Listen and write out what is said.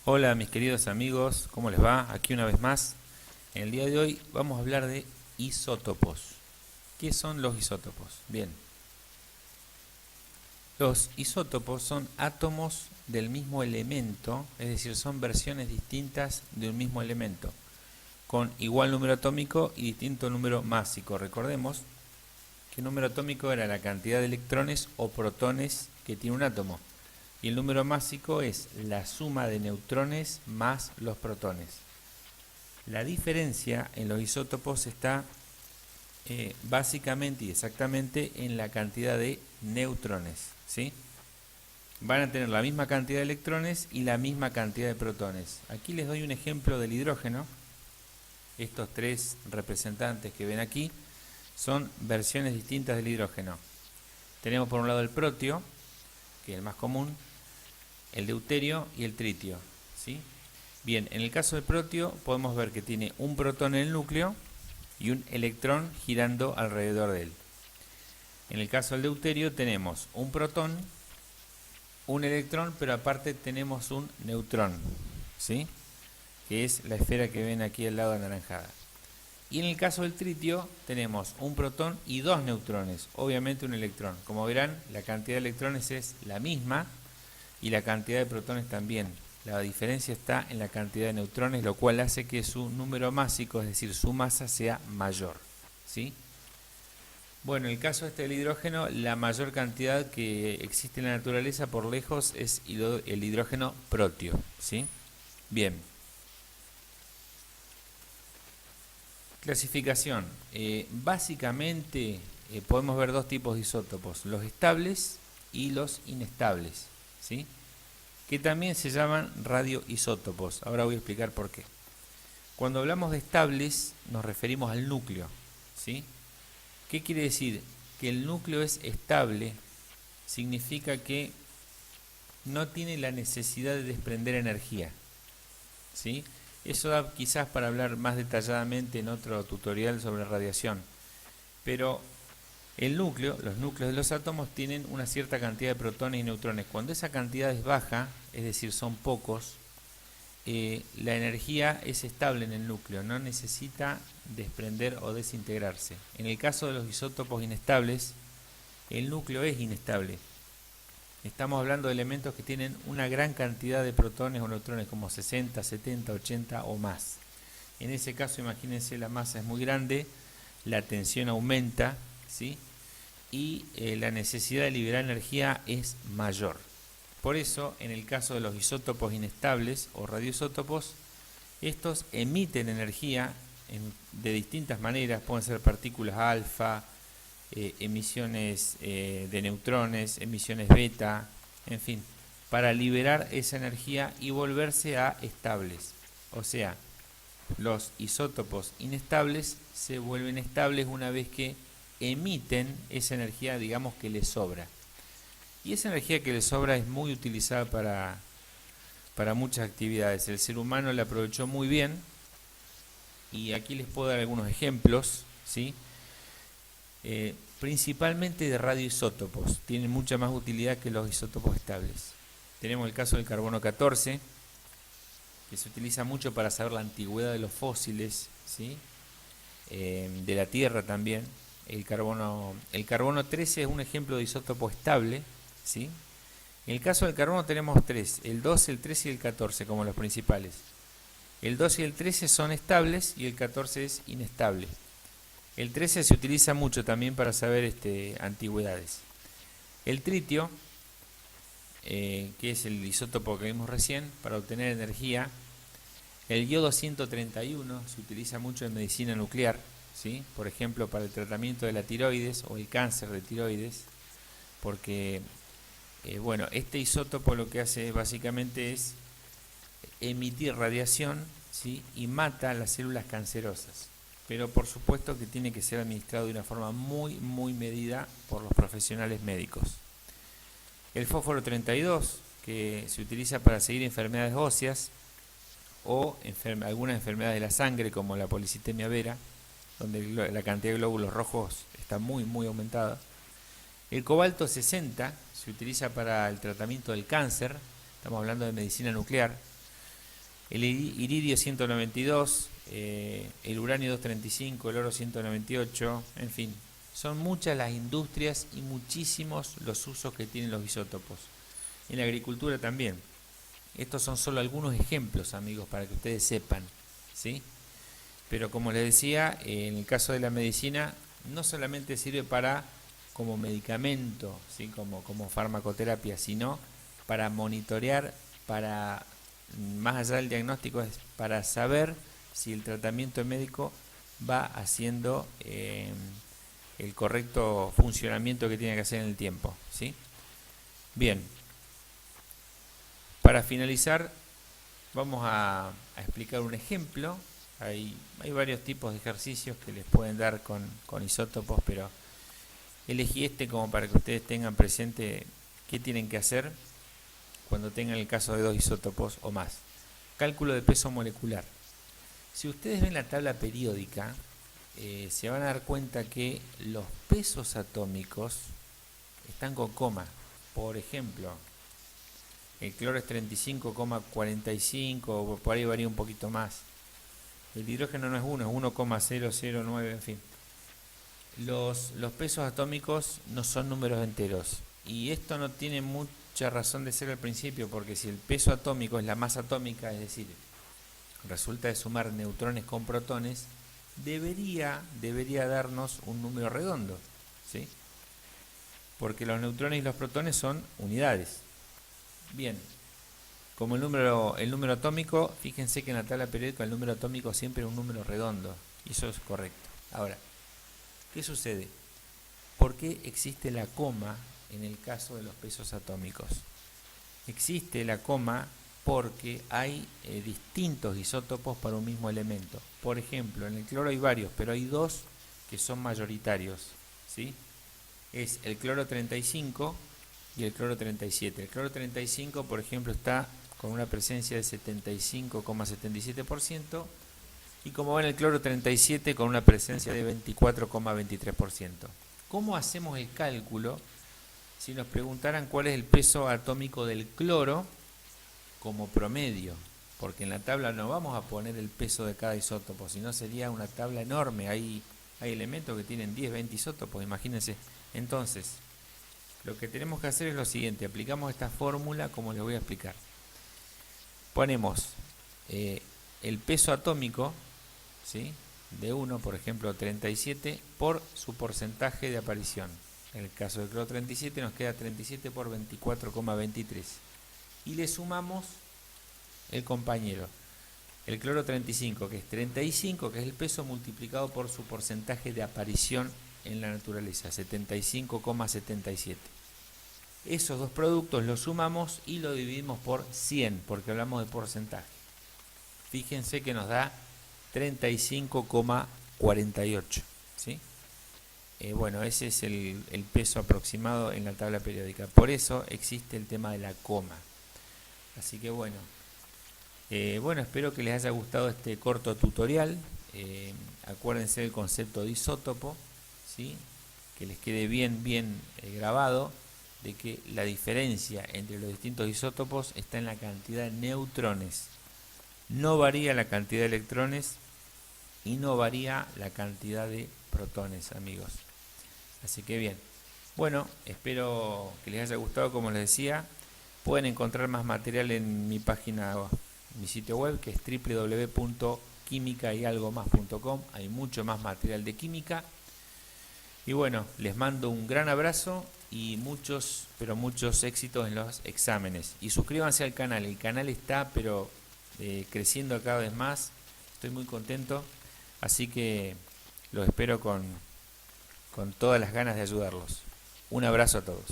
Hola mis queridos amigos, ¿cómo les va? Aquí una vez más. En el día de hoy vamos a hablar de isótopos. ¿Qué son los isótopos? Bien, los isótopos son átomos del mismo elemento, es decir, son versiones distintas de un mismo elemento, con igual número atómico y distinto número másico. Recordemos que el número atómico era la cantidad de electrones o protones que tiene un átomo. Y el número másico es la suma de neutrones más los protones. La diferencia en los isótopos está básicamente y exactamente en la cantidad de neutrones, ¿sí? Van a tener la misma cantidad de electrones y la misma cantidad de protones. Aquí les doy un ejemplo del hidrógeno. Estos tres representantes que ven aquí son versiones distintas del hidrógeno. Tenemos por un lado el protio, que es el más común, el deuterio y el tritio, ¿sí? Bien, en el caso del protio podemos ver que tiene un protón en el núcleo y un electrón girando alrededor de él. En el caso del deuterio tenemos un protón, un electrón, pero aparte tenemos un neutrón, ¿sí? Que es la esfera que ven aquí al lado anaranjada. Y en el caso del tritio tenemos un protón y dos neutrones, obviamente un electrón. Como verán, la cantidad de electrones es la misma y la cantidad de protones también. La diferencia está en la cantidad de neutrones, lo cual hace que su número másico, es decir, su masa, sea mayor, ¿sí? Bueno, en el caso del hidrógeno, la mayor cantidad que existe en la naturaleza por lejos es el hidrógeno protio, ¿sí? Bien. Clasificación. Básicamente podemos ver dos tipos de isótopos, los estables y los inestables, ¿sí? Que también se llaman radioisótopos. Ahora voy a explicar por qué. Cuando hablamos de estables nos referimos al núcleo, ¿sí? ¿Qué quiere decir? Que el núcleo es estable, significa que no tiene la necesidad de desprender energía, ¿sí? Eso da quizás para hablar más detalladamente en otro tutorial sobre radiación, pero el núcleo, los núcleos de los átomos tienen una cierta cantidad de protones y neutrones. Cuando esa cantidad es baja, es decir, son pocos, la energía es estable en el núcleo, no necesita desprender o desintegrarse. En el caso de los isótopos inestables, el núcleo es inestable. Estamos hablando de elementos que tienen una gran cantidad de protones o neutrones, como 60, 70, 80 o más. En ese caso, imagínense, la masa es muy grande, la tensión aumenta, ¿sí? Y la necesidad de liberar energía es mayor. Por eso, en el caso de los isótopos inestables o radioisótopos, estos emiten energía de distintas maneras, pueden ser partículas alfa, emisiones de neutrones, emisiones beta, en fin, para liberar esa energía y volverse a estables. O sea, los isótopos inestables se vuelven estables una vez que emiten esa energía, digamos, que les sobra. Y esa energía que les sobra es muy utilizada para muchas actividades. El ser humano la aprovechó muy bien y aquí les puedo dar algunos ejemplos, ¿sí? Principalmente de radioisótopos. Tienen mucha más utilidad que los isótopos estables. Tenemos el caso del carbono 14, que se utiliza mucho para saber la antigüedad de los fósiles, ¿sí? De la Tierra también. El carbono 13 es un ejemplo de isótopo estable, ¿sí? En el caso del carbono tenemos tres, el 12, el 13 y el 14 como los principales. El 12 y el 13 son estables y el 14 es inestable. El 13 se utiliza mucho también para saber antigüedades. El tritio, que es el isótopo que vimos recién, para obtener energía. El yodo 131 se utiliza mucho en medicina nuclear, ¿sí? Por ejemplo, para el tratamiento de la tiroides o el cáncer de tiroides, porque bueno, este isótopo lo que hace básicamente es emitir radiación, ¿sí? Y mata las células cancerosas. Pero por supuesto que tiene que ser administrado de una forma muy medida por los profesionales médicos. El fósforo 32, que se utiliza para seguir enfermedades óseas o algunas enfermedades de la sangre como la policitemia vera, donde la cantidad de glóbulos rojos está muy aumentada. El cobalto 60 se utiliza para el tratamiento del cáncer, estamos hablando de medicina nuclear. El iridio 192, el uranio 235, el oro 198, en fin. Son muchas las industrias y muchísimos los usos que tienen los isótopos. En la agricultura también. Estos son solo algunos ejemplos, amigos, para que ustedes sepan, ¿sí? Pero como les decía, en el caso de la medicina, no solamente sirve para como medicamento, ¿sí? como farmacoterapia, sino para monitorear, para más allá del diagnóstico, es para saber si el tratamiento médico va haciendo el correcto funcionamiento que tiene que hacer en el tiempo, ¿sí? Bien, para finalizar vamos a explicar un ejemplo. Hay varios tipos de ejercicios que les pueden dar con isótopos, pero elegí este como para que ustedes tengan presente qué tienen que hacer cuando tengan el caso de 2 isótopos o más. Cálculo de peso molecular. Si ustedes ven la tabla periódica, se van a dar cuenta que los pesos atómicos están con coma. Por ejemplo, el cloro es 35,45, o por ahí varía un poquito más. El hidrógeno no es 1, es 1,009, en fin. Los pesos atómicos no son números enteros. Y esto no tiene mucha razón de ser al principio, porque si el peso atómico es la masa atómica, es decir, resulta de sumar neutrones con protones, debería darnos un número redondo, ¿sí? Porque los neutrones y los protones son unidades. Bien, como el número atómico, fíjense que en la tabla periódica el número atómico siempre es un número redondo, y eso es correcto. Ahora, ¿qué sucede? ¿Por qué existe la coma en el caso de los pesos atómicos? Existe la coma porque hay distintos isótopos para un mismo elemento. Por ejemplo, en el cloro hay varios, pero hay 2 que son mayoritarios, ¿sí? Es el cloro 35 y el cloro 37. El cloro 35, por ejemplo, está con una presencia de 75,77%, y como ven el cloro 37 con una presencia de 24,23%. ¿Cómo hacemos el cálculo si nos preguntaran cuál es el peso atómico del cloro como promedio? Porque en la tabla no vamos a poner el peso de cada isótopo, sino sería una tabla enorme. Hay elementos que tienen 10, 20 isótopos, imagínense. Entonces, lo que tenemos que hacer es lo siguiente: aplicamos esta fórmula como les voy a explicar. Ponemos el peso atómico, ¿sí?, de 1, por ejemplo 37, por su porcentaje de aparición. En el caso del cloro 37 nos queda 37 por 24,23. Y le sumamos el compañero, el cloro 35, que es 35, que es el peso multiplicado por su porcentaje de aparición en la naturaleza, 75,77. Esos dos productos los sumamos y lo dividimos por 100, porque hablamos de porcentaje. Fíjense que nos da 35,48, ¿sí? Bueno, ese es el peso aproximado en la tabla periódica. Por eso existe el tema de la coma. Así que bueno, espero que les haya gustado este corto tutorial. Acuérdense del concepto de isótopo, ¿sí?, que les quede bien grabado, de que la diferencia entre los distintos isótopos está en la cantidad de neutrones. No varía la cantidad de electrones y no varía la cantidad de protones, amigos. Así que bien, bueno, espero que les haya gustado. Como les decía, pueden encontrar más material en mi página, mi sitio web, que es www.quimicayalgomás.com. Hay mucho más material de química. Y bueno, les mando un gran abrazo y muchos éxitos en los exámenes. Y suscríbanse al canal. El canal está creciendo cada vez más. Estoy muy contento. Así que los espero con todas las ganas de ayudarlos. Un abrazo a todos.